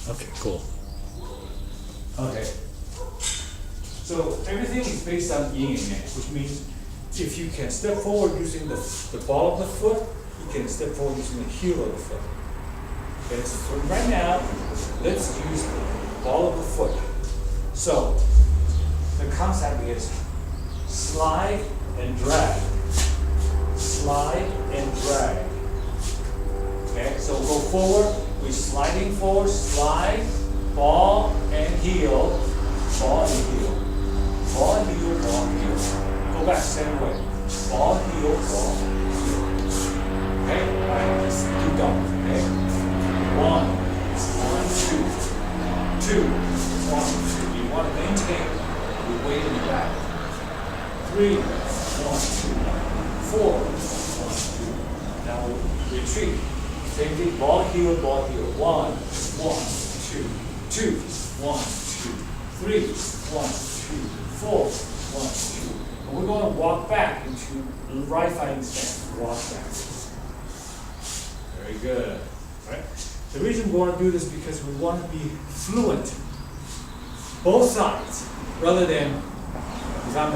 Okay, cool. Okay. So everything is based on yin and yang, which means if you can step forward using the ball of the foot, you can step forward using the heel of the foot. Okay, so right now, let's use the ball of the foot. So the concept is slide and drag. Slide and drag. Okay, so go forward, we're sliding forward, slide, ball and heel, ball and heel. Ball, heel, ball, heel. Go back same way. Ball, heel, ball, heel. Okay? Alright, let's do double. Okay? 1, 2, 2, 1, 2. You want to maintain your weight in the back. 3, 1, 2, 4, 1, 2. Now retreat. Same thing. Ball, heel, 1, 1, 2, 2, 1, 2, 3, 1, 2. 4, 1, 2. And we're going to walk back into right fighting stance. Walk back. Very good. Right? The reason we want to do this is because we want to be fluent, both sides, rather than if I'm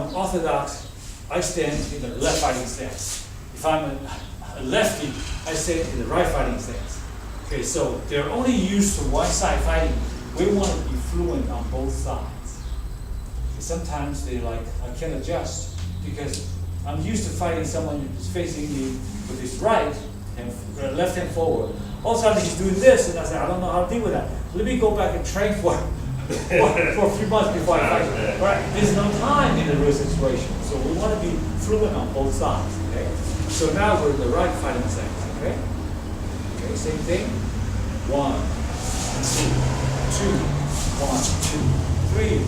an orthodox, I stand in the left fighting stance. If I'm a lefty, I stand in the right fighting stance. Okay, so they're only used to one side fighting. We want to be fluent on both sides. Sometimes they like, I can't adjust because I'm used to fighting someone who's facing me with his right and left hand forward. All of a sudden he's doing this, and I say, I don't know how to deal with that. Let me go back and train for a few months before I fight. Right? There's no time in the real situation, so we want to be fluent on both sides. Okay. So now we're in the right fighting stance. Okay. Okay. Same thing. 1, 2, 2, 1, 2, 3,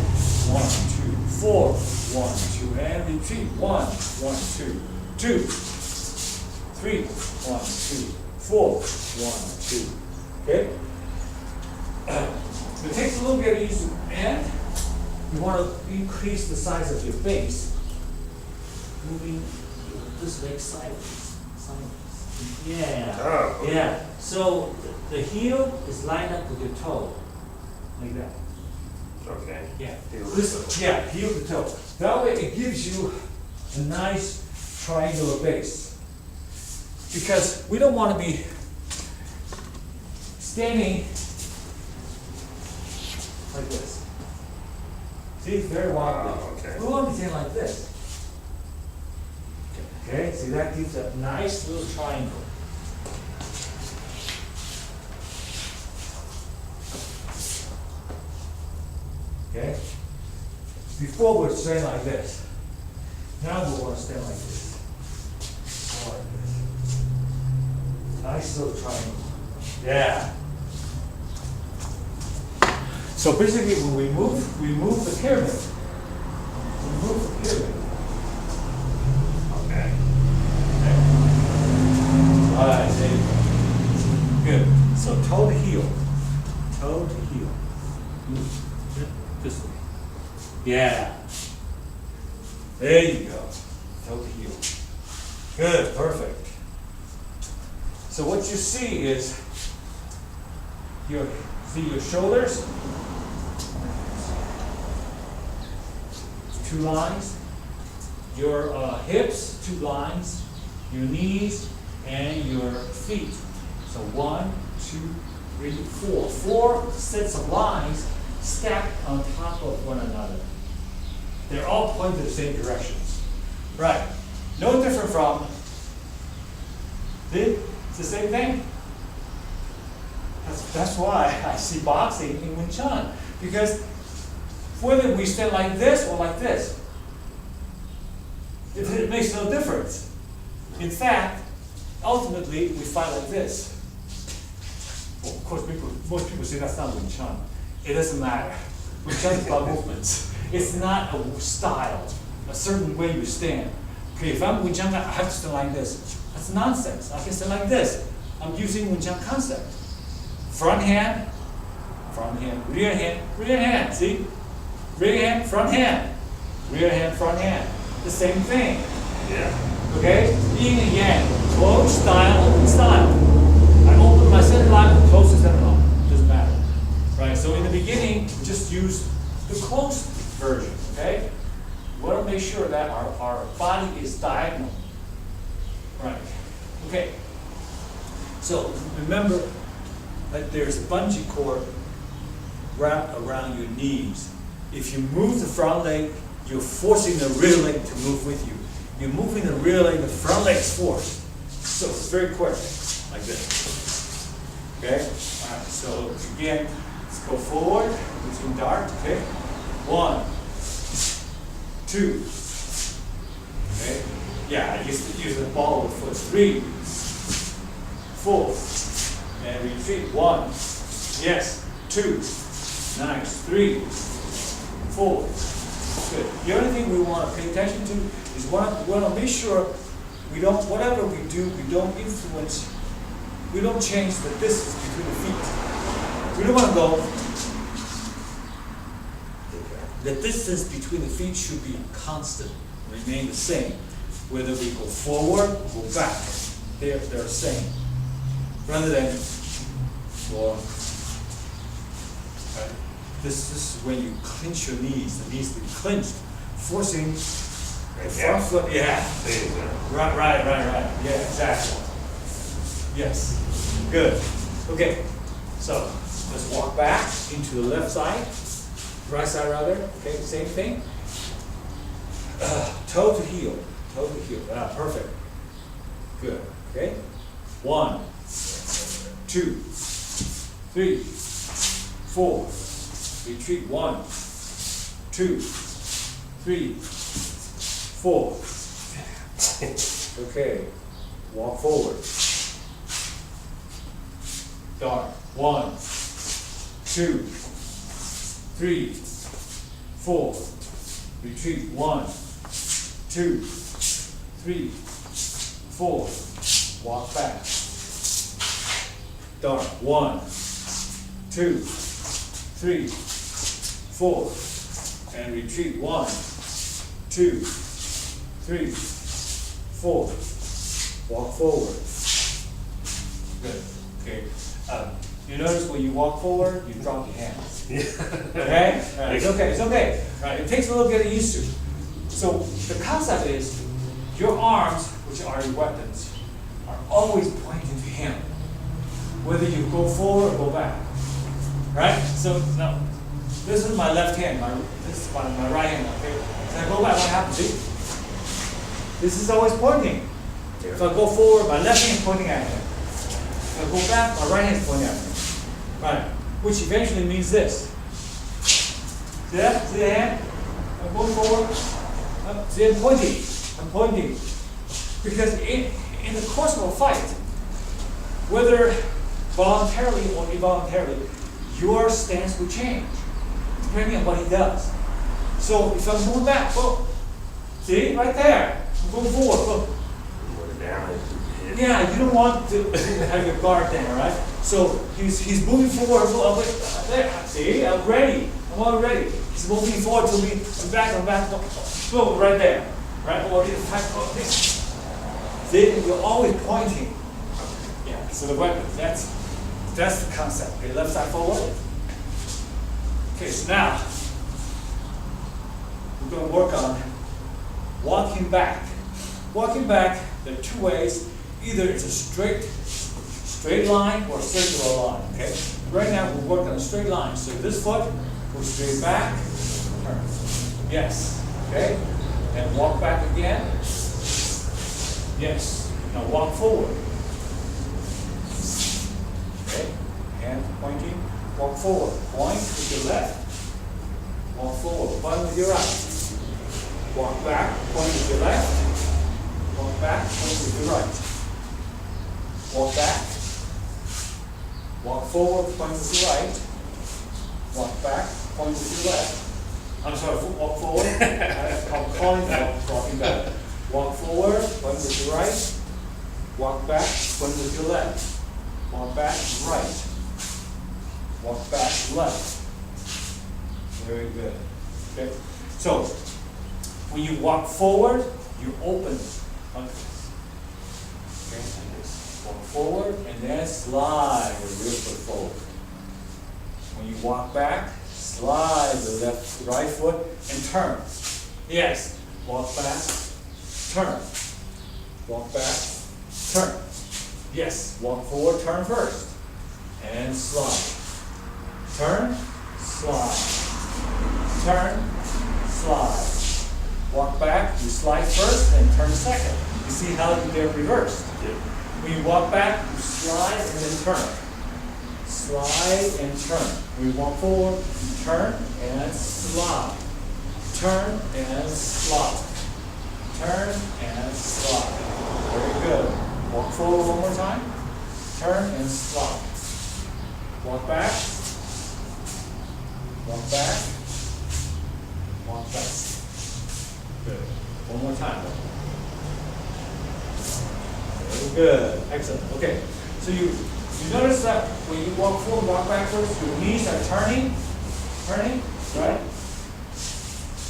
1, 2. 4, 1, 2, and retreat. 1, 1, 2, 2, 3, 1, 2, 4, 1, 2. Okay? It takes a little bit of ease, and you want to increase the size of your base, moving this leg sideways. Yeah. Oh. Yeah. So the heel is lined up with your toe, like that. Okay. Yeah. Heel to This, toe. yeah, heel to toe. That way it gives you a nice triangular base. Because we don't want to be standing like this. See, it's very wobbly. Oh, okay. We want to be standing like this. Okay, see, that gives a nice little triangle. Okay? Before we're standing like this. Now we want to stand like this. Or like this. Nice little triangle. Yeah. So basically when we move the pyramid. We move the pyramid. Okay. Okay. Alright, there you go. Good. So toe to heel. Toe to heel. Move. This way. Yeah. There you go. Toe to heel. Good, perfect. So what you see is your shoulders, 2 lines, your hips, 2 lines, your knees, and your feet. So 1, 2, 3, 4. 4 sets of lines stacked on top of one another. They're all pointing to the same directions. Right. No different from this. It's the same thing. That's why I see boxing in Wing Chun. Because whether we stand like this or like this, it makes no difference. In fact, ultimately, we fight like this. Well, of course, most people say that's not Wing Chun. It doesn't matter. Wing Chun is about movements. It's not a style, a certain way you stand. Okay, if I'm Wing Chun, I have to stand like this. That's nonsense. I can stand like this. I'm using Wing Chun concept. Front hand, rear hand, see? Rear hand, front hand, the same thing. Yeah. Okay? Yin and yang, closed style, open style. I open my center line, close the center line. Doesn't matter. body is diagonal. Right. Okay. So remember that there's bungee cord wrapped around your knees. If you move the front leg, you're forcing the rear leg to move with you. You're moving the rear leg, the front leg is forced. So it's very quick, like this. Okay? Alright, so again, let's go forward between dart, okay? 1, 2. Okay? Yeah, I used to use the ball with foot. 3, 4. And retreat. 1. Yes. 2. Nice. 3, 4. Good. The only thing we want to pay attention to is we want to make sure we don't, whatever we do, we don't influence, we don't change the distance between the feet. We don't want to go, the distance between the feet should be constant, remain the same. Whether we go forward or go back, they're the same. Rather than go, this is when you clench your knees, the knees to be clenched, forcing the front foot, yeah. Right, yeah, exactly. Yes, good. Okay, so let's walk back into the left side, right side rather, okay, same thing. Toe to heel, perfect. Good, okay. 1, 2, 3, 4. Retreat. 1, 2, 3, 4. Okay. Walk forward. Dart. 1, 2, 3, 4. Retreat. 1, 2, 3, 4. Walk back. Dart. 1, 2, 3, 4. And retreat. 1, 2, 3, 4. Walk forward. Good. Okay. You notice when you walk forward, you drop your hands. Okay? Right. It's okay. It's okay. Right. It takes a little getting used to. So the concept is your arms, which are your weapons, are always pointing to him. Whether you go forward or go back. Right? So now, this is my left hand. This is my right hand. Okay? If I go back, what happens? See? This is always pointing. If I go forward, my left hand is pointing at him. If I go back, my right hand is pointing at him. Right? Which eventually means this. See that? See the hand? I'm going forward. See, I'm pointing. I'm pointing. Because in the course of a fight, whether voluntarily or involuntarily, your stance will change, depending on what he does. So if I'm moving back, oh, see, right there, I'm going forward, oh. Yeah, you don't want to have your guard down, right? So he's moving forward, oh, there, see, I'm ready, I'm all ready. He's moving forward to me, I'm back, boom, right there, right? Or the type of this. See, you're always pointing. Yeah, so the weapon, that's the concept. Okay, left side forward. Okay, so now we're going to work on walking back. Walking back, there are two ways. Either it's a straight line or a circular line. Okay. Right now we're working on a straight line. So this foot goes straight back, turn. Yes. Okay. And walk back again. Yes. Now walk forward. Okay. Hand pointing. Walk forward. Point with your left. Walk forward. Point with your right. Walk back. Point with your left. Walk back. Point with your right. Walk back. Walk forward. Point with your right. Walk back. Point with your left. I'm sorry. Walk forward. I'm calling that walking back. Walk forward. Point with your right. Walk back. Point with your left. Walk back. Right. Walk back. Left. Very good. Okay. So when you walk forward, you open like this. Okay, like this. Walk forward and then slide the rear foot forward. When you walk back, slide the right foot and turn. Yes. Walk back, turn. Walk back, turn. Yes, walk forward, turn first. And slide. Turn, slide. Turn, slide. Walk back, you slide first, then turn second. You see how they're reversed? Yeah. When you walk back, you slide and then turn. Slide and turn. When you walk forward, turn and slide. Turn and slide. Turn and slide. Very good. Walk forward one more time. Turn and slide. Walk back. Walk back. Walk back. Good. One more time. Very good. Excellent. Okay. So you notice that when you walk forward, walk backwards, your knees are turning, right?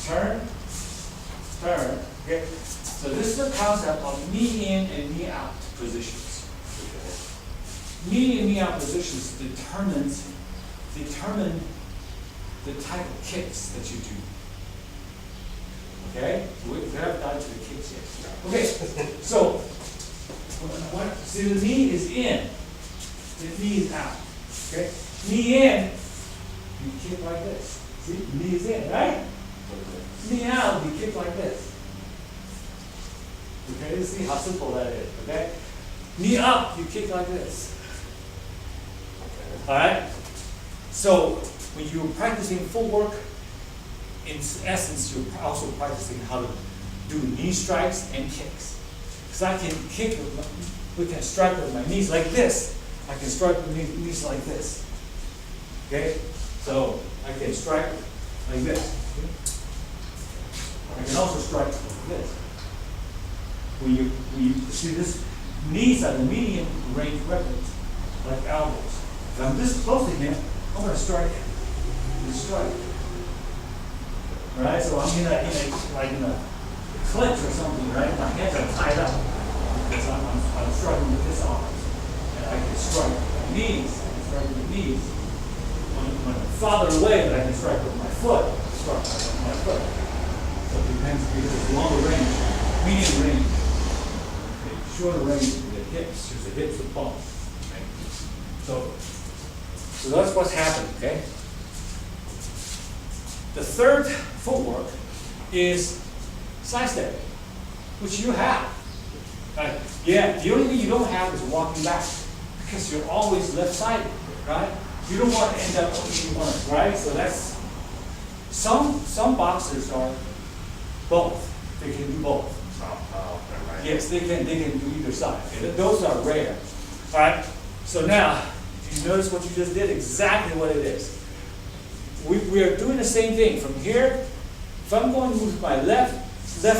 Turn, turn. Okay. So this is the concept of knee in and knee out positions. Knee in, knee out positions determine the type of kicks that you do. Okay? We haven't gotten to the kicks yet. Okay, so see, the knee is in, the knee is out. Okay? Knee in, you kick like this. See, the knee is in, right? Knee out, you kick like this. Okay, you see how simple that is, okay? Knee up, you kick like this. Alright? So, when you're practicing footwork, in essence, you're also practicing how to do knee strikes and kicks. Because I can kick we can strike with my knees like this. I can strike with my knees like this. Okay? So, I can strike like this. I can also strike like this. When you see this, knees are the medium range weapons, like elbows. If I'm this close to him, I'm going to strike him. Just strike. Right? So I'm in a clinch or something, right? My hands are tied up because I'm striking with this arm, and I can strike with my knees. I can strike with my knees. When I'm farther away, but I can strike with my foot. Strike with my foot. So it depends because it's longer range, medium range. Okay, shorter range with the hips, because the hips are bump. Okay? So that's what's happening, okay? The third footwork is side step, which you have. Right? Yeah, the only thing you don't have is walking back, because you're always left-sided, right? You don't want to end up in one, right? So that's, some boxers are both. They can do both. Right. Yes, they can do either side. Okay? Those are rare. All right. So now, if you notice what you just did, exactly what it is. We are doing the same thing. From here, if I'm going to move to my left,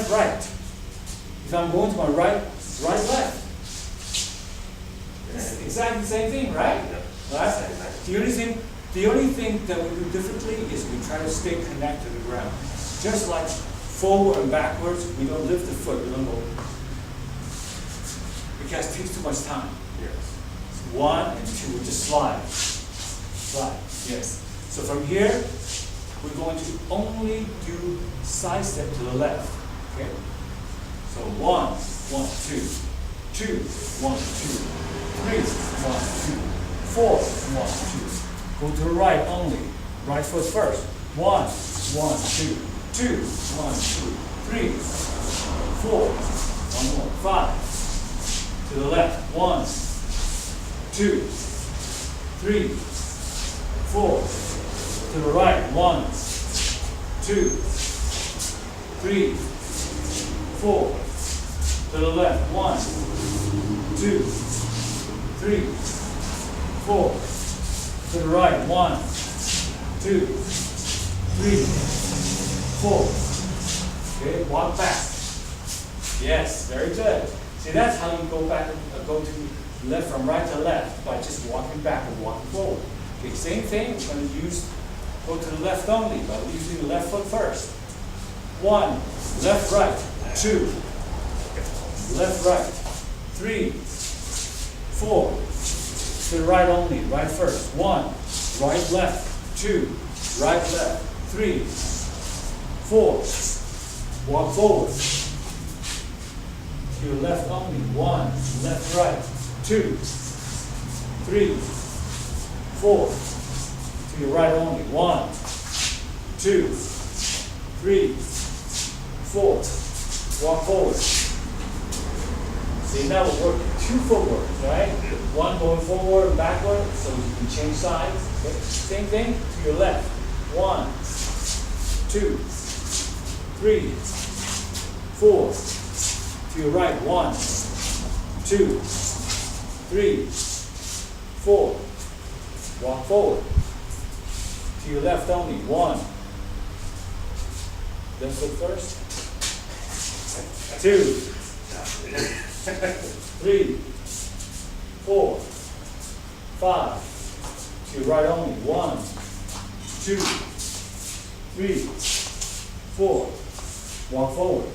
right. If I'm going to my right, left. It's exactly the same thing, right? Yeah. Right? The only thing that we do differently is we try to stay connected to the ground. Just like forward and backwards, we don't lift the foot, we don't go. Because it takes too much time. Yes. 1 and 2, we just slide. Slide, yes. So from here, we're going to only do side step to the left. Okay? So 1, 1, 2, 2, 1, 2, 3, 1, 2, 4, 1, 2. Go to the right only. Right foot first. 1, 1, 2, 2, 1, 2, 3, 4, 1 more, 5. To the left. 1, 2, 3, 4. To the right. 1, 2, 3, 4. To the left. 1, 2, 3, 4. To the right. 1, 2, 3, 4. Okay, walk back. Yes, very good. See, that's how you go back, go to left from right to left by just walking back and walking forward. Okay, same thing. We're going to go to the left only by using the left foot first. 1, left, right. 2, left, right. 3, 4. To the right only, right first. 1, right, left. 2, right, left. 3, 4. Walk forward. to your left only. 1, left, right. 2, 3, 4, to your right only. 1, 2, 3, 4. Walk forward. See, now we're working 2 footwork, right? 1 going forward and backward, so you can change sides. Okay? Same thing to your left. 1, 2, 3, 4. To your right. 1, 2, 3, 4. Walk forward. To your left only. 1. Left foot first. 2, 3, 4, 5. To your right only. 1, 2, 3, 4. Walk forward.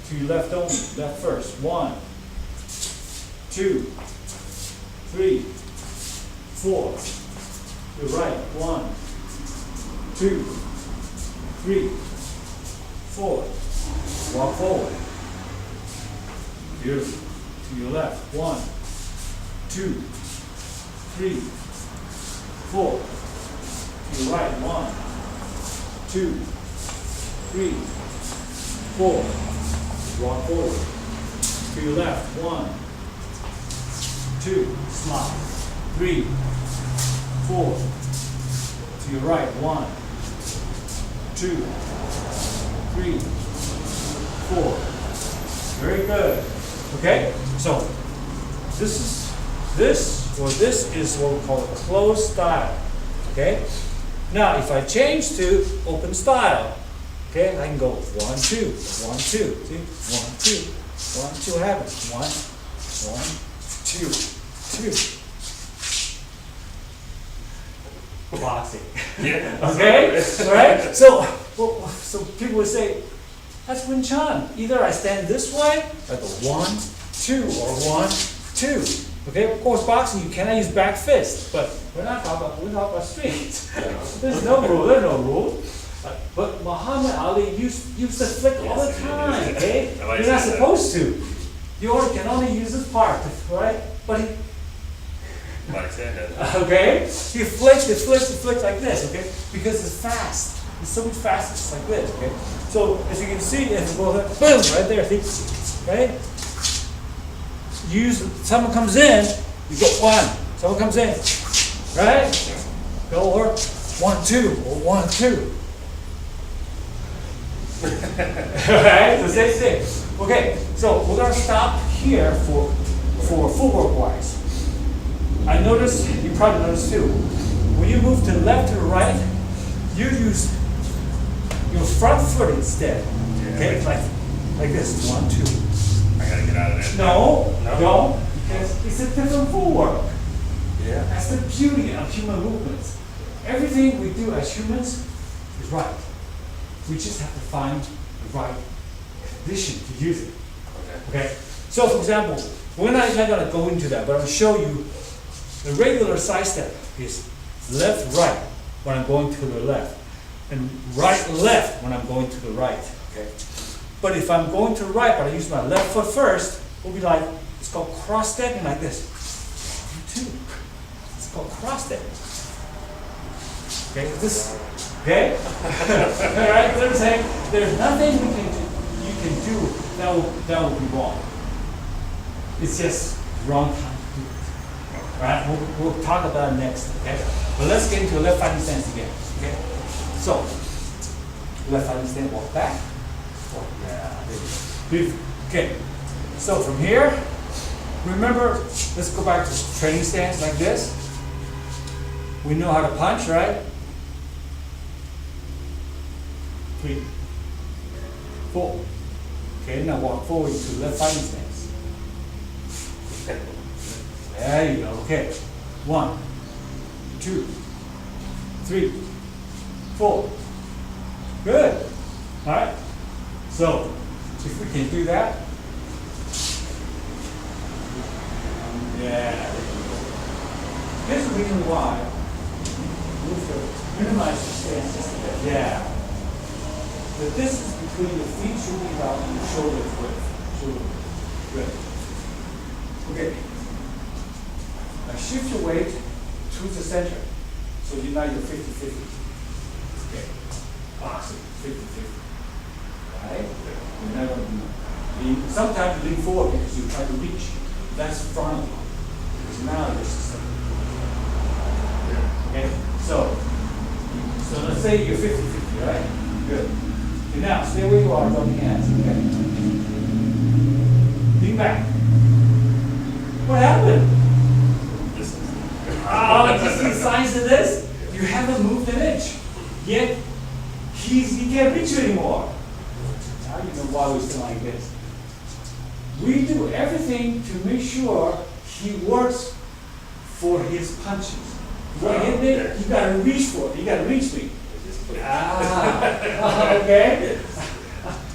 To your left only. Left first. 1, 2, 3, 4. To your right. 1, 2, 3, 4. Walk forward. Beautiful. To your left. 1, 2, 3, 4. To your right. 1, 2, 3, 4. Walk forward. To your left. 1, 2. Slide. 3, 4. To your right. 1, 2, 3, 4. Very good. Okay, so this is what we call a closed style. Okay, now if I change to open style, okay, I can go 1, 2, 1, 2. See, 1, 2, 1, 2. What happens? 1, 1, 2, 2. Boxing. Yeah. Okay, all right. So people would say, that's Wing Chun. Either I stand this way, like a 1, 2, or 1, 2. Okay, of course, boxing you cannot use back fist, but we're talking about street. There's no rule. But Muhammad Ali used to flick all the time. Okay, you're not supposed to. You can only use this part, right? But he. Okay, he flicks like this. Okay, because it's fast. It's so much faster, just like this. Okay, so as you can see, if you go boom right there, see, right? Someone comes in, you go 1. Someone comes in, right? Go over 1, 2, or 1, 2. Right? The same thing. Okay, so we're gonna stop here for footwork wise. I noticed, you probably noticed too, when you move to the left to the right, you use your front foot instead. Okay, like this. 1, 2. I gotta get out of there. No, because it's a different footwork. Yeah. That's the beauty of human movements. Everything we do as humans is right. We just have to find the right condition to use it. Okay. So, for example, we're not going to go into that, but I'll show you the regular side step is left, right when I'm going to the left, and right, left when I'm going to the right. Okay. But if I'm going to the right, but I use my left foot first, it'll be like, it's called cross stepping like this. 1, 2. It's called cross stepping. Okay, okay? All right, they're saying there's nothing you can do that will be wrong. It's just wrong time to do it. All right, we'll talk about it next, okay? But let's get into left fighting stance again, okay? So, left fighting stance, walk back. Oh, yeah, beautiful. Okay, so from here, remember, let's go back to training stance like this. We know how to punch, right? 3, 4. Okay, now walk forward to left fighting stance. There you go. Okay. 1, 2, 3, 4. Good. All right. So, if we can do that, yeah. Here's the reason why. We have to minimize the stance just a bit. Yeah. The distance between the feet should be about your shoulder width. Good. Okay. Now shift your weight to the center. So now you're 50-50. Okay. Awesome. 50-50. Right? You're never lean. Sometimes you lean forward because you try to reach. That's front. Because now you're system. Okay? So let's say you're 50-50, right? Good. Okay, now stay where you are, don't hands. Okay. Lean back. What happened? Oh, you see the signs of this? You haven't moved an inch. Yet he can't reach you anymore. Now you know why we're still like this. We do everything to make sure he works for his punches. You want to hit me? You gotta reach for it. You gotta reach me. Okay?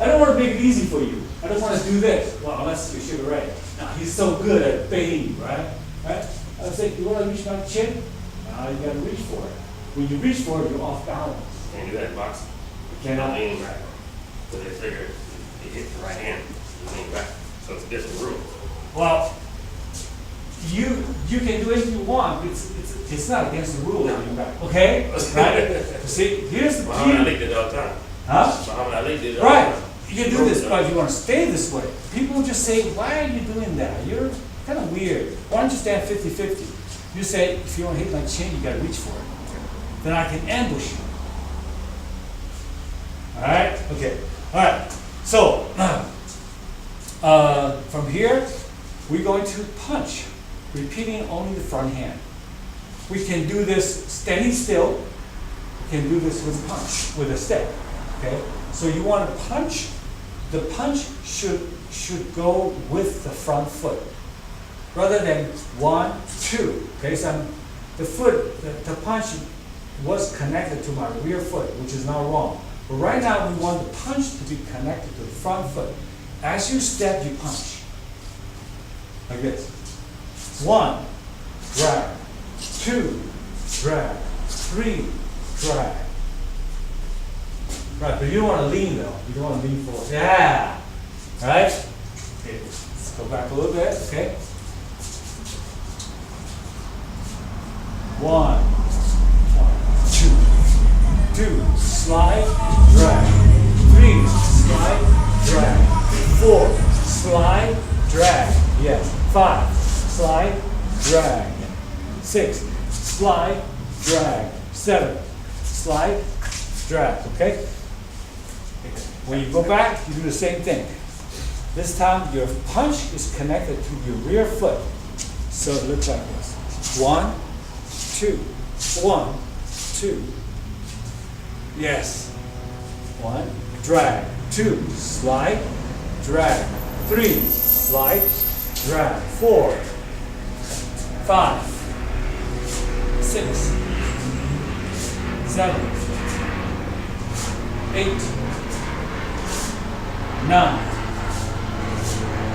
I don't want to make it easy for you. I don't want to do this. Well, unless you're Sugar Ray. Now, he's so good at baiting you, right? Right? I would say, you want to reach my chin? Now you gotta reach for it. When you reach for it, you're off balance. Can't do that in boxing. You cannot. Lean back. So they figure you hit the right hand, you lean back. So it's a different rule. Well, you can do anything you want. It's not against the rule. Okay? Right? See, here's the Muhammad Ali key. did it all the time. Huh? Muhammad Ali did it all the Right. time. You can do this, but you want to stay this way. People just say, why are you doing that? You're kind of weird. Why don't you stand 50-50? You say, if you want to hit my chin, you got to reach for it. Then I can ambush you. All right? Okay. All right. So, from here, we're going to punch, repeating only the front hand. We can do this standing still. We can do this with punch, with a step. Okay? So you want to punch. The punch should go with the front foot, rather than 1, 2. Okay, so the punch was connected to my rear foot, which is now wrong. But right now we want the punch to be connected to the front foot. As you step, you punch. Like this. 1, drag. 2, drag. 3, drag. Right, but you don't want to lean though. You don't want to lean forward. Yeah. Right? Okay, let's go back a little bit, okay? 1, 2, slide, drag. 3, slide, drag. 4, slide, drag. Yes. 5, slide, drag. 6, slide, drag. 7, slide, drag. Okay? When you go back, you do the same thing. This time, your punch is connected to your rear foot. So it looks like this. 1, 2, 1, 2. Yes. 1, drag. 2, slide, drag. 3, slide, drag. 4, 5, 6, 7, 8, 9,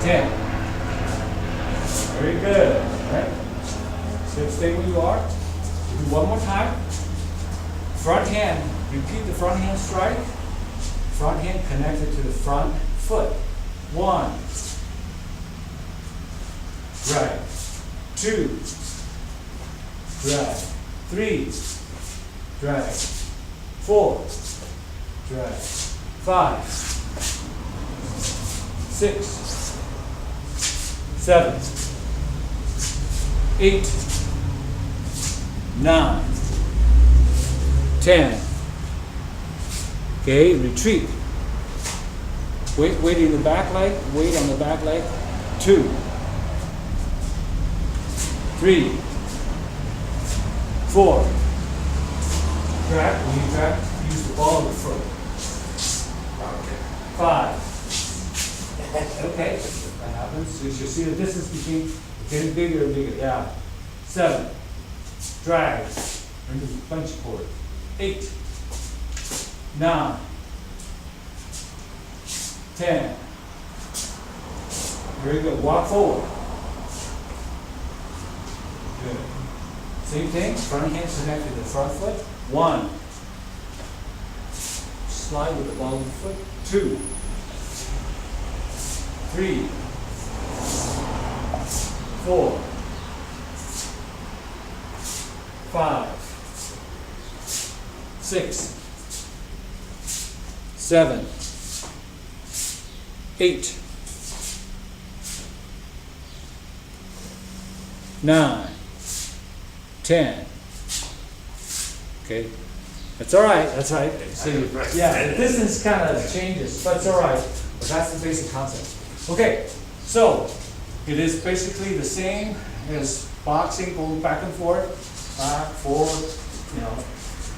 10. Very good. All right. So stay where you are. Do one more time. Front hand. Repeat the front hand strike. Front hand connected to the front foot. 1. Drag. 2. Drag. 3. Drag. 4. Drag. 5. 6. 7. 8. 9. 10. Okay, retreat. Weight in the back leg, weight on the back leg. 2. 3. 4. Drag, when you drag, use the ball of the foot. 5. Okay, that happens. So you see the distance between getting bigger and bigger. Yeah. 7. Drag. Into the punch cord. 8. 9. 10. Very good. Walk forward. Good. Same thing. Front hand connected to the front foot. 1. Slide with the ball of the foot. 2. 3, 4, 5, 6, 7, 8, 9, 10. Okay, that's all right. That's right. So you, yeah, the distance kind of changes, but it's all right. But that's the basic concept. Okay, so it is basically the same as boxing, going back and forth, back, forward. You know,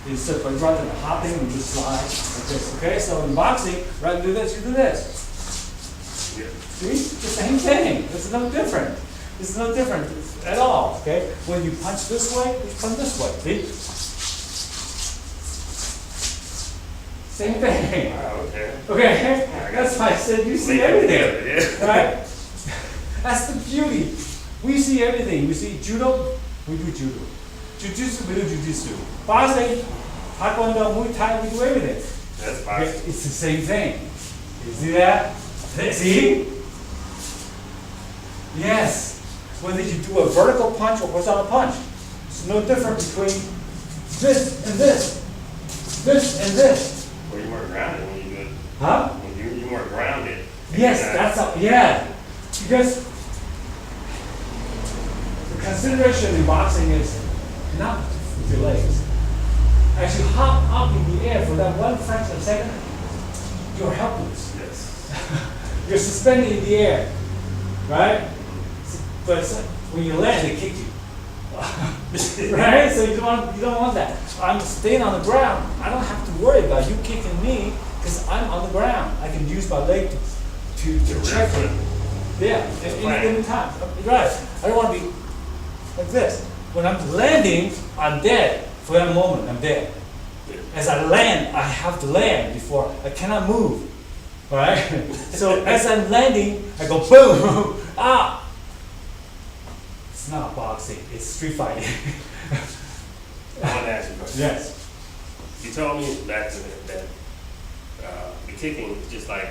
instead but rather than hopping, you just slide like this. Okay, so in boxing, rather than do this, you do this. Yeah. See, it's the same thing. It's no different. It's no different at all. Okay, when you punch this way, you punch this way. See. Same thing. Okay. Okay, that's why I said you see everything, Yeah. right? That's the beauty. We see everything. We see judo, we do judo. Jiu-jitsu, we do jiu-jitsu. Boxing, taekwondo, Muay Thai, we do everything. That's Okay, boxing. it's the same thing. You see that? See? Yes. Whether you do a vertical punch or horizontal punch, it's no different between this and this, this and this. Well, you're more grounded when you do it. Huh? When you're more grounded. Yes, You're not- that's a, yeah. Because the consideration in boxing is not with your legs. As you hop up in the air for that one fraction of a second, you're helpless. Yes. You're suspended in the air, right? But when you land, they kick you. Right? So you don't want that. I'm staying on the ground. I don't have to worry about you kicking me because I'm on the ground. I can use my leg to check rear it. Yeah, at any Right. given time. Right. I don't want to be like this. When I'm landing, I'm dead. For that moment, I'm dead. As I land, I have to land before I cannot move. Right? So as I'm landing, I go boom, ah. It's not boxing, it's street fighting. I want to ask you a question. Yes. You told me back to that the kicking is just like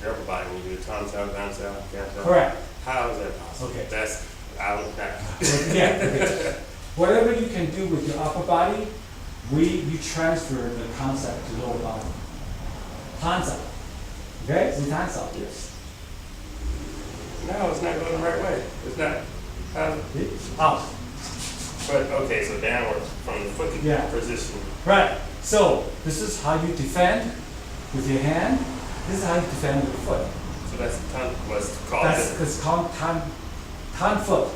your upper body when you do the tom down south. Correct. How is that possible? Okay. That's I don't know. Yeah. Okay. Whatever you can do with your upper body, you transfer the concept to lower body. Concept. Okay? It's concept. Yes. No, it's not going the right way. It's not. Up. But okay, so downward from the foot Yeah. position. Right. So this is how you defend with your hand. This is how you defend with your foot. So that's what's called. It's called tan foot.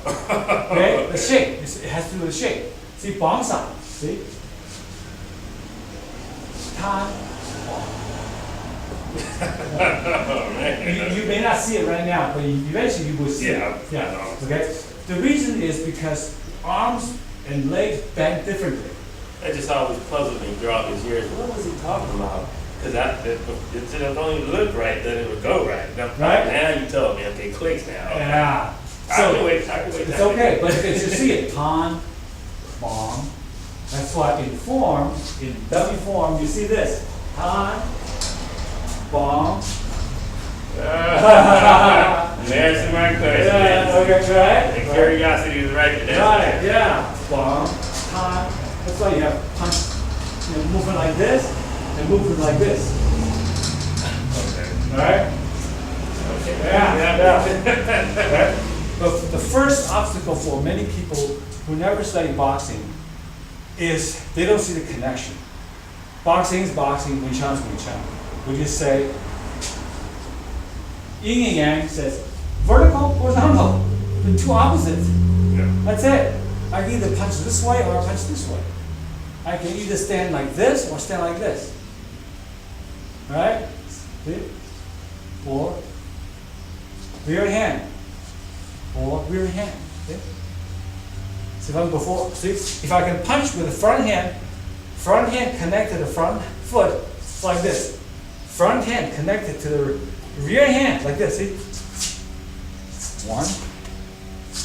Okay? The shape. It has to do with the shape. See, bonsai. See? Tan. Oh man. You may not see it right now, but eventually you will see Yeah, it. I know. Okay? The reason is because arms and legs bend differently. That just always puzzled me throughout these years. What was he talking about? Because it don't even look right that it would go right. Now, Right. Now you told me, okay, clicks now. Okay. Yeah. I can So wait. it's okay, but if you see it, tan, bong. That's why in form, in W form, you see this. Tan, bong. There's my question. Yeah, okay, The right? curiosity is right there. Right, yeah. Bong, tan. That's why you have punch, movement like this and movement like this. Okay. All right? Okay. Yeah. Right? But the first obstacle for many people who never study boxing is they don't see the connection. Boxing is boxing, Wing Chun is Wing Chun. We just say, yin and yang says vertical, horizontal. The two opposites. Yeah. That's it. I can either punch this way or punch this way. I can either stand like this or stand like this. Right? See? Or rear hand. Or rear hand. See? See if I can go forward. See? If I can punch with the front hand connected to the front foot, it's like this. Front hand connected to the rear hand, like this. See? 1,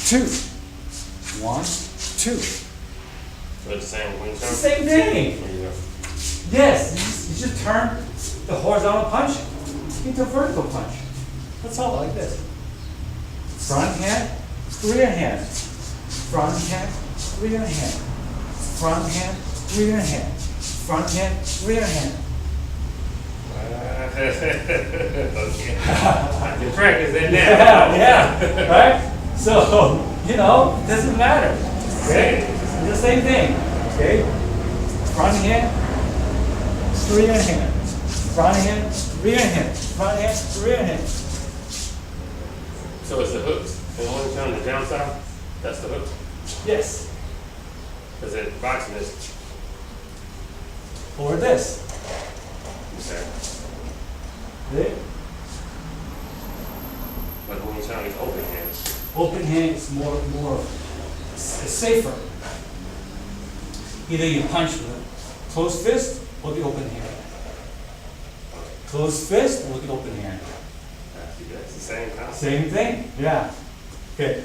2. 1, 2. So it's the same Wing It's the Chun? same thing. There you go. Yes, you just turn the horizontal punch into a vertical punch. That's all like this. Front hand, rear hand. Front hand, rear hand. Front hand, rear hand. Front hand, rear hand. Okay. I can practice that now. Yeah, right? So, you know, it doesn't matter. Okay? It's the same thing. Okay? Front hand, rear hand. Front hand, rear hand. Front hand, rear hand. So it's the hooks. And the one time the down south, that's the hook. Yes. Because in boxing is Or this. okay. Okay? But when you sound it's open hands. Open hand is more safer. Either you punch with a closed fist or the open hand. Closed fist or the open hand. That's the same concept. Same thing, yeah. Okay.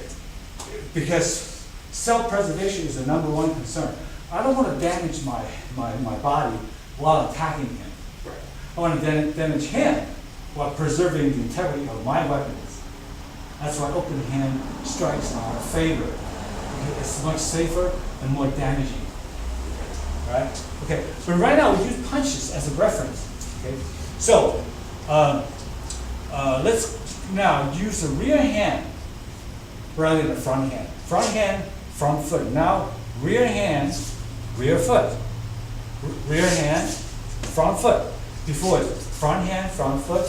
Because self-preservation is the number one concern. I don't want to damage my body while attacking him. Right. I want to damage him while preserving the integrity of my weapons. That's why open hand strikes are out of favor. It's much safer and more damaging. Right? Okay, but right now we use punches as a reference. Okay? So, let's now use the rear hand rather than the front hand. Front hand, front foot. Now, rear hand, rear foot. Rear hand, front foot. Before it, front hand, front foot,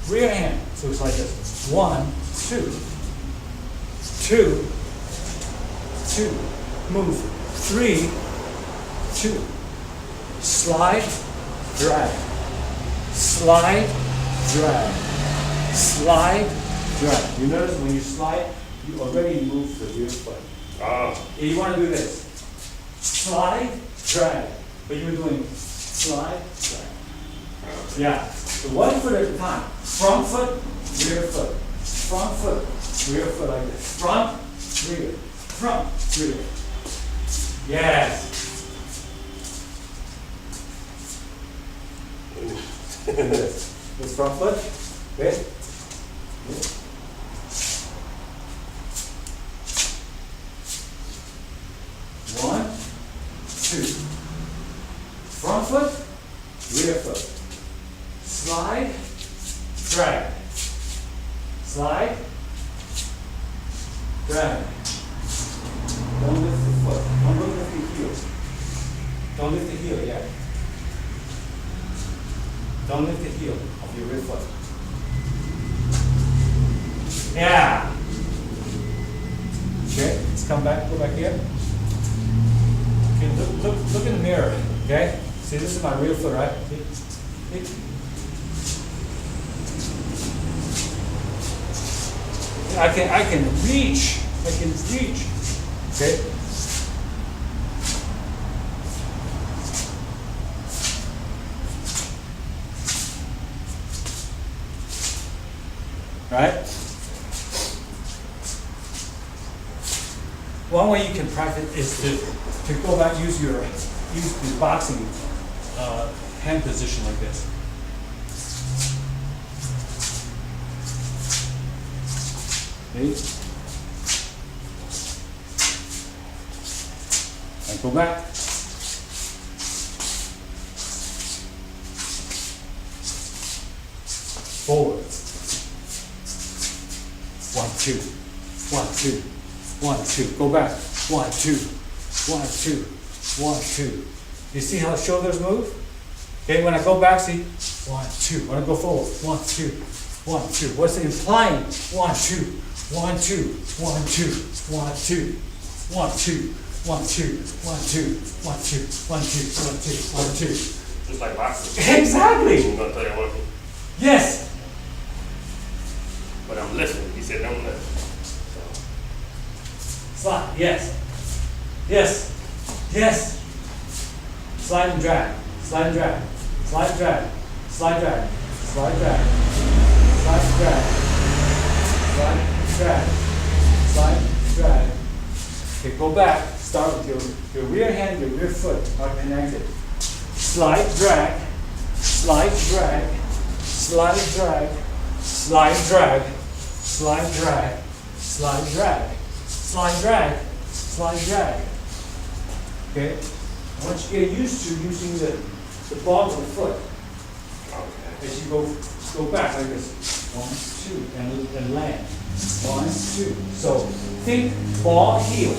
rear hand. So it's like this. 1, 2, 2, 2. Move. 3, 2. Slide, drag. Slide, drag. Slide, drag. You notice when you slide, you already move the rear foot. Oh, You want to do this. Slide, drag. But you were doing slide, drag. Yeah. So 1 foot at a time. Front foot, rear foot. Front foot, rear foot like this. Front, rear. Front, rear. Yes. This front foot. Okay. One, 2. Front foot, rear foot. Slide, drag. Slide, drag. Don't lift the foot. Don't lift the heel. Don't lift the heel yet. Don't lift the heel of your rear foot. Yeah. Okay, let's come back, go back here. Okay, look in the mirror, okay? See, this is my rear foot, right? See? I can reach, okay? Right? One way you can practice is to go back, use the boxing hand position like this. Okay? And go back. Forward. 1, 2, 1, 2, 1, 2. Go back. 1, 2, 1, 2, 1, 2. You see how the shoulders move? Okay, when I go back, see? 1, 2. When I go forward, 1, 2, 1, 2. What's it implying? 1, 2, 1, 2, 1, 2, 1, 2, 1, 2, 1, 2, 1, 2, 1, 2, 1, 2, 1, 2, 1, 2. just like boxing. Exactly. I'm gonna tell you one thing, Yes. but I'm listening. He said don't listen. So, Slide. Yes. Yes. Yes. Slide and drag. Slide and drag. Slide and drag. Slide drag. Slide drag. Slide drag. Slide drag. Slide drag. Okay, go back. Start with your rear hand, your rear foot are connected. Slide drag. Slide drag. slide, drag, slide, drag, slide, drag, slide, drag, slide, drag, slide, drag. Okay? I want you to get used to using the ball of the foot Okay. as you go back like this. 1, 2, and land. 1, 2. So think ball heel,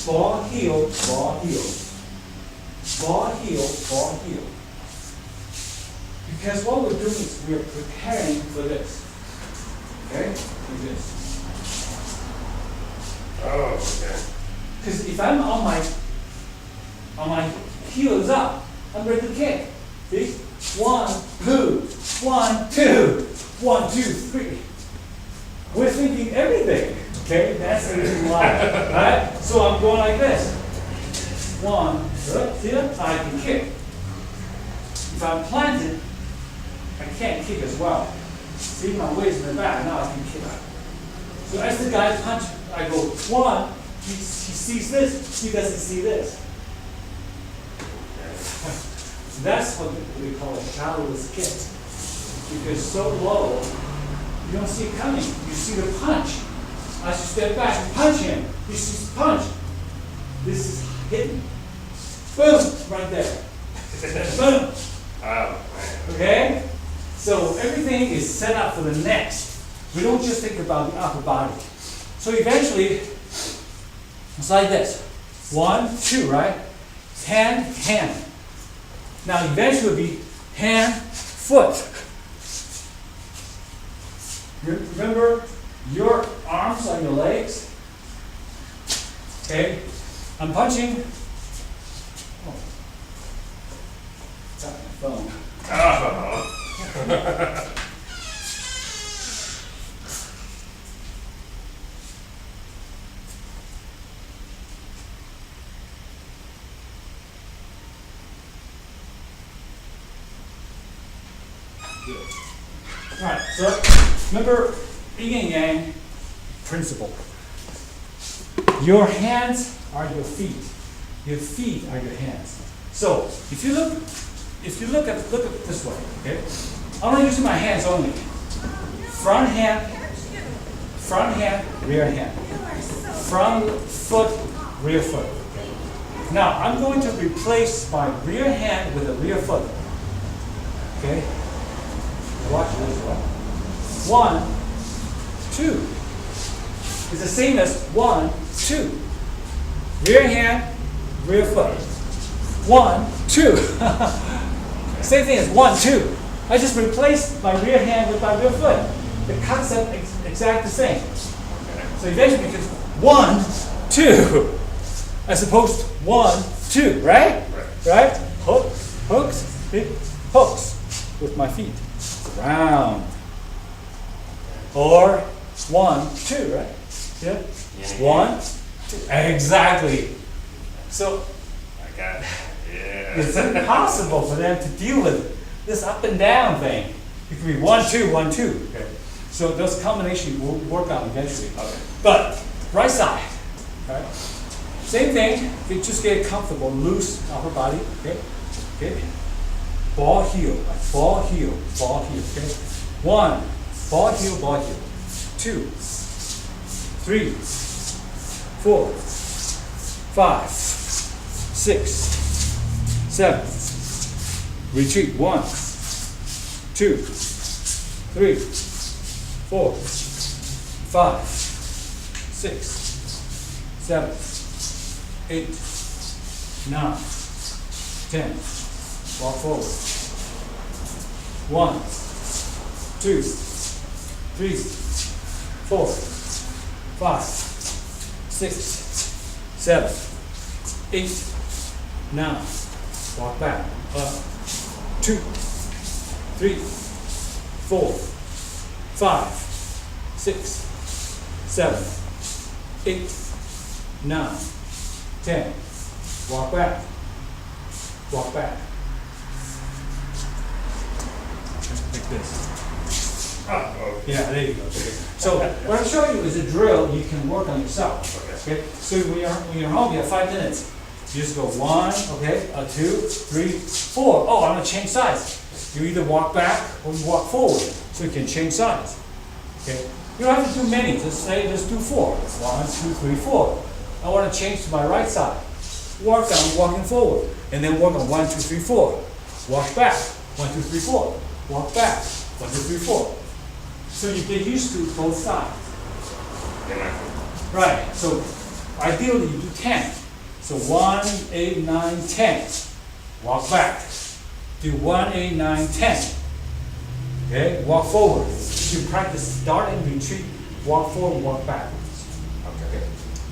ball heel, ball heel, ball heel, ball heel. Because what we're doing is we're preparing for this. Okay? Like this. Oh, okay. Because if I'm on my heels up, I'm ready to kick. See? 1, 2, 1, 2, 1, 2, 3. We're thinking everything. Okay? That's the reason why. Right? So I'm going like this. 1, see that? I can kick. If I'm planted, I can't kick as well. See, my weight's in the back, now I can kick. So as the guy punches, I go 1, he sees this, he doesn't see this. That's what we call a shadowless kick. Because so low, you don't see it coming. You see the punch. As you step back and punch him, you see the punch. This is hidden. Boom, right there. Boom. Oh, man. Okay? So everything is set up for the next. We don't just think about the upper body. So eventually, it's like this. 1, 2, right? Hand, hand. Now eventually it'll be hand, foot. Remember your arms on your legs? Okay? I'm punching. Oh. It's on my phone. Oh. Good. All right, so remember yin and yang principle. Your hands are your feet. Your feet are your hands. So if you look at it this way, okay? I'm only using my hands only. Front hand, rear hand. Front foot, rear foot. Now I'm going to replace my rear hand with a rear foot. Okay? Watch this one. 1, 2. It's the same as 1, 2. Rear hand, rear foot. 1, 2. Same thing as 1, 2. I just replaced my rear hand with my rear foot. The concept is exactly the same. So eventually it becomes 1, 2, as opposed to 1, 2, right? Right? Hook, hooks, hooks with my feet. Round. Or 1, 2, right? Yeah? 1, 2. Exactly. So I got it. Yeah. it's impossible for them to deal with this up and down thing. It could be 1, 2, 1, 2. Okay. So those combinations will work out eventually. Okay. But right side, right? Same thing. You just get comfortable, loose upper body. Okay. Okay. Ball heel, like ball heel, ball heel. Okay. 1, ball heel, ball heel. 2, 3, 4, 5, 6, 7. Retreat. 1, 2, 3, 4, 5, 6, 7, 8, 9, 10. Walk forward. 1, 2, 3, 4, 5, 6, 7, 8, 9. Walk back. Up. 2, 3, 4, 5, 6, 7, 8, 9, 10. Walk back. Walk back. Like this. Oh, okay. Yeah, there you go. Okay. So what I'm showing you is a drill you can work on yourself. Okay. So when you're home, you have 5 minutes. You just go 1, okay, 2, 3, 4. Oh, I'm gonna change sides. You either walk back or you walk forward, so you can change sides. Okay? You don't have to do many, just do 4. 1, 2, 3, 4. I want to change to my right side. Work on walking forward, and then work on 1, 2, 3, 4. Walk back, 1, 2, 3, 4. Walk back, 1, 2, 3, 4. So you get used to both sides. Right, so ideally you do 10. So 1, 8, 9, 10. Walk back. Do 1, 8, 9, 10. Okay, walk forward. You practice dart and retreat, walk forward, walk backwards. Okay.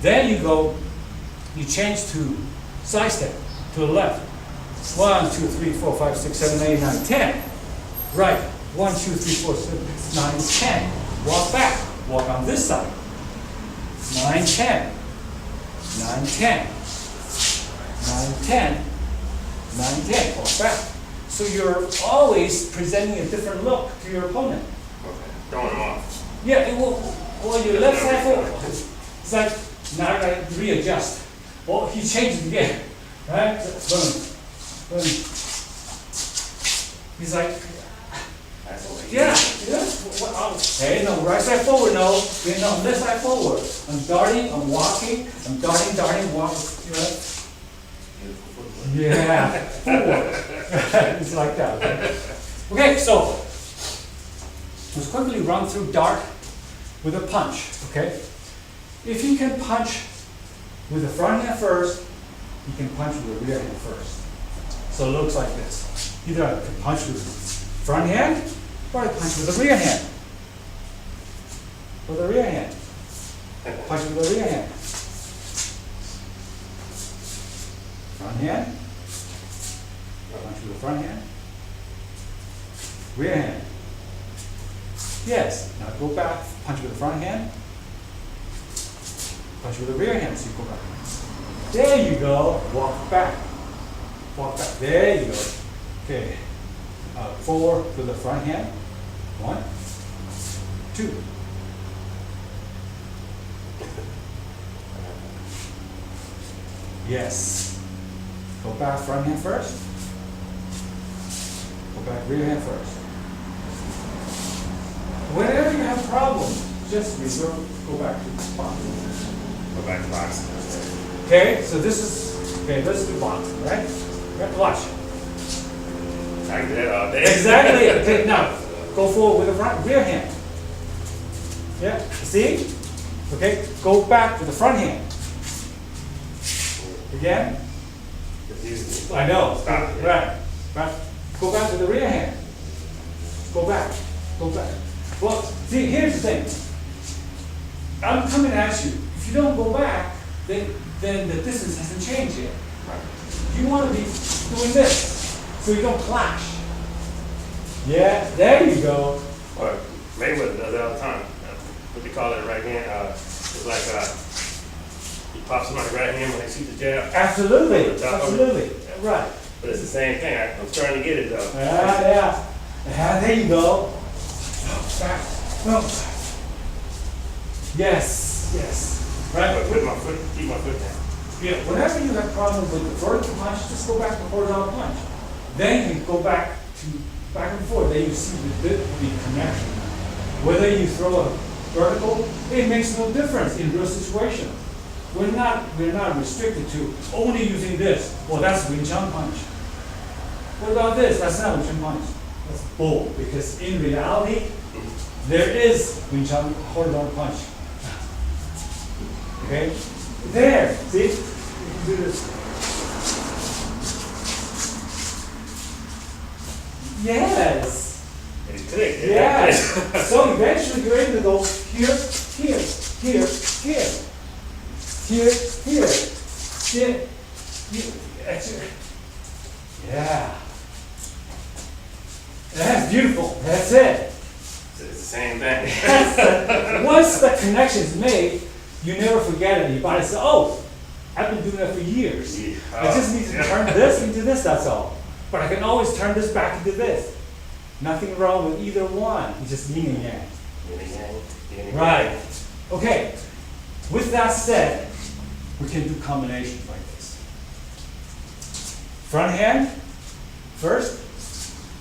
Then you change to side step, to the left. 1, 2, 3, 4, 5, 6, 7, 8, 9, 10. Right. 1, 2, 3, 4, 6, 9, 10. Walk back. Walk on this side. 9, 10. 9, 10. 9, 10. 9, 10. Walk back. So you're always presenting a different look to your opponent. Okay. Throwing them off. Yeah, it will, well, your left side forward. It's like, now I gotta readjust. Well, he changed it again. Right? Boom. Boom. He's like, That's what yeah. Hey, no, right side forward, no. Okay, no, left side forward. I'm darting, I'm walking, I'm darting, walking. Right? Yeah, forward. It's like that. Okay, so let's quickly run through dart with a punch. Okay, if you can punch with the front hand first, you can punch with the rear hand first. So it looks like this. Either I can punch with the front hand, or I punch with the rear hand. With the rear hand. Punch with the rear hand. Front hand. Punch with the front hand. Rear hand. Yes. Now go back. Punch with the front hand. Punch with the rear hand. So you go back. There you go. Walk back. Walk back. There you go. Okay. Forward with the front hand. 1, 2. Yes. Go back front hand first. Go back rear hand first. Whenever you have problems, just resort, go back to the spot. Go back to boxing. Okay, so this is, okay, let's do boxing, right? Right, watch. I can do that all day. Exactly. Okay, now, go forward with the front, rear hand. Yeah, see? Okay, go back to the front hand. Again. Confusing. I know. Stop it. Right. Right. Go back to the rear hand. Go back. Go back. Well, see, here's the thing. I'm coming at you. If you don't go back, then the distance hasn't changed yet. You want to be doing this, so you don't clash. Yeah, there you go. Or Mayweather does it all the time. What they call it right hand? It's like he pops somebody's right hand when they shoot the jab. Absolutely. Over the top of it. Absolutely. Right. But it's the same thing. I'm starting to get it though. Yeah. There you go. Back. No. Yes. Yes. Right. But put my foot, keep my foot down. Yeah, whenever you have problems with the vertical punch, just go back to horizontal punch. Then you go back and forth. Then you see the connection. Whether you throw a vertical, it makes no difference in real situation. We're not restricted to only using this. Well, that's Wing Chun punch. What about this? That's not Wing Chun punch. That's bull. Because in reality, there is Wing Chun horizontal punch. Okay? There, see? You can do this. Yes. It's clicked. Yes. So eventually you're able to go here, here, here, here. Here, here. Here. Here. Yeah. That's beautiful. That's it. It's the same thing. Once the connection is made, you never forget it. Your body says, oh, I've been doing that for years. Yeah. I just need to turn this into this, that's all. But I can always turn this back into this. Nothing wrong with either one. It's just yin and yang. Yin and yang, yin and Right. yang. Okay. With that said, we can do combinations like this. Front hand, first.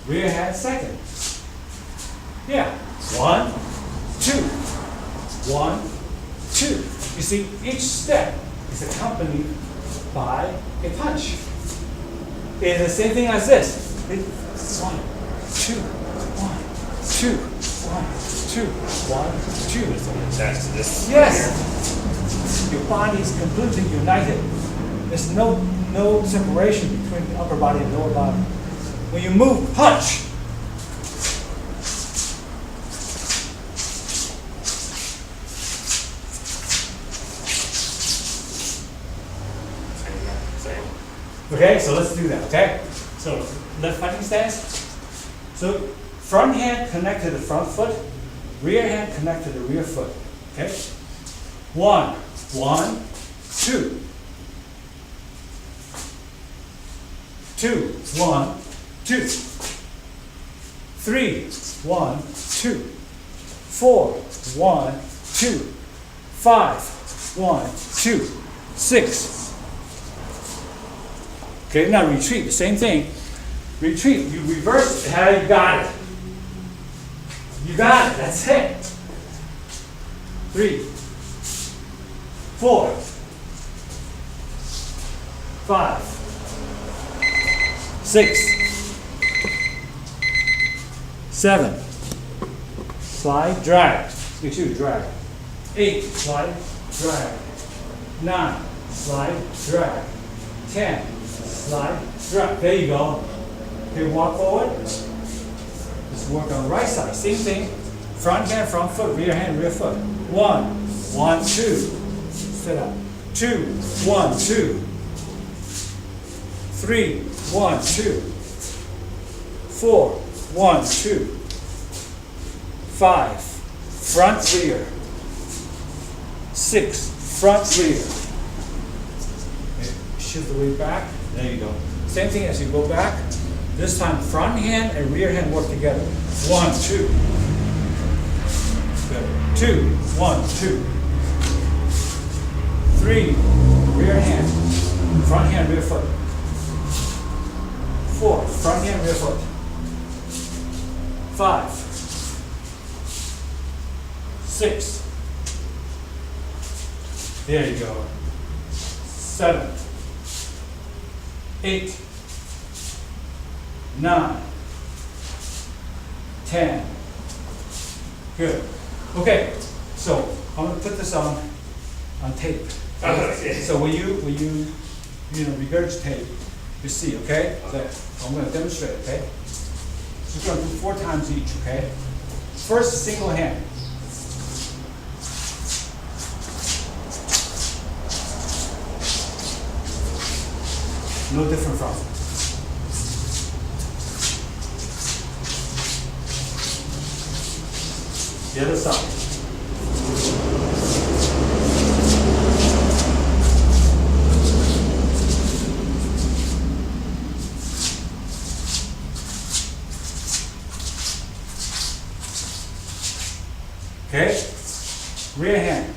rear hand second. Yeah, 1, 2, 1, 2. You see, each step is accompanied by a punch. It's the same thing as this. 1, 2, 1, 2, 1, 2, 1, 2. Attached to this. Yes. Your body is completely united. There's no separation between the upper body and lower body. When you move, punch. Same. Okay, so let's do that, okay? So, left fighting stance. So, front hand connect to the front foot, rear hand connect to the rear foot, okay? 1, 1, 2. 2, 1, 2. 3, 1, 2. 4, 1, 2. 5, 1, 2. 6. Okay, now retreat, the same thing. Retreat, you reverse it. How you got it? You got it, that's it. 3, 4, 5, 6, 7. Slide, drag. Make sure you drag. 8, slide, drag. 9, slide, drag. 10, slide, drag. There you go. Okay, walk forward. Let's work on the right side. Same thing. Front hand, front foot, rear hand, rear foot. 1, 1, 2. Sit up. 2, 1, 2. 3, 1, 2. 4, 1, 2. 5, front, rear. 6, front, rear. Okay, shift the weight back. There you go. Same thing as you go back. This time, front hand and rear hand work together. 1, 2. Good. 2, 1, 2. 3, rear hand. Front hand, rear foot. 4, front hand, rear foot. 5, 6. There you go. 7, 8, 9, 10. Good. Okay, so I'm gonna put this on tape. Okay. So when you regurgitate, you see, okay? So I'm gonna demonstrate, okay? So we're gonna do 4 times each, okay? First, single hand. No different from. The other side. Okay? Rear hand.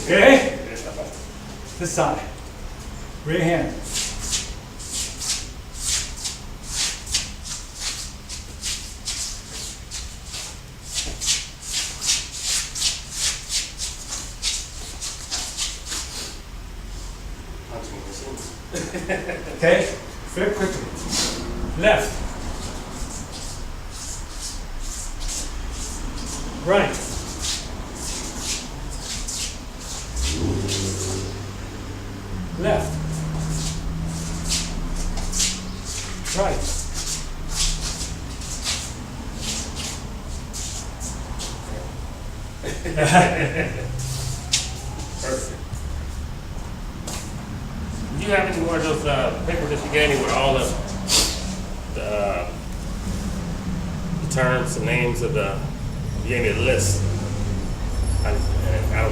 Okay? This side. Rear hand. Okay? Very quickly. Left. Right. Left. Right. Perfect. Do you have any more of those papers that you gave me with all the terms, the names of the, you gave me a list. I don't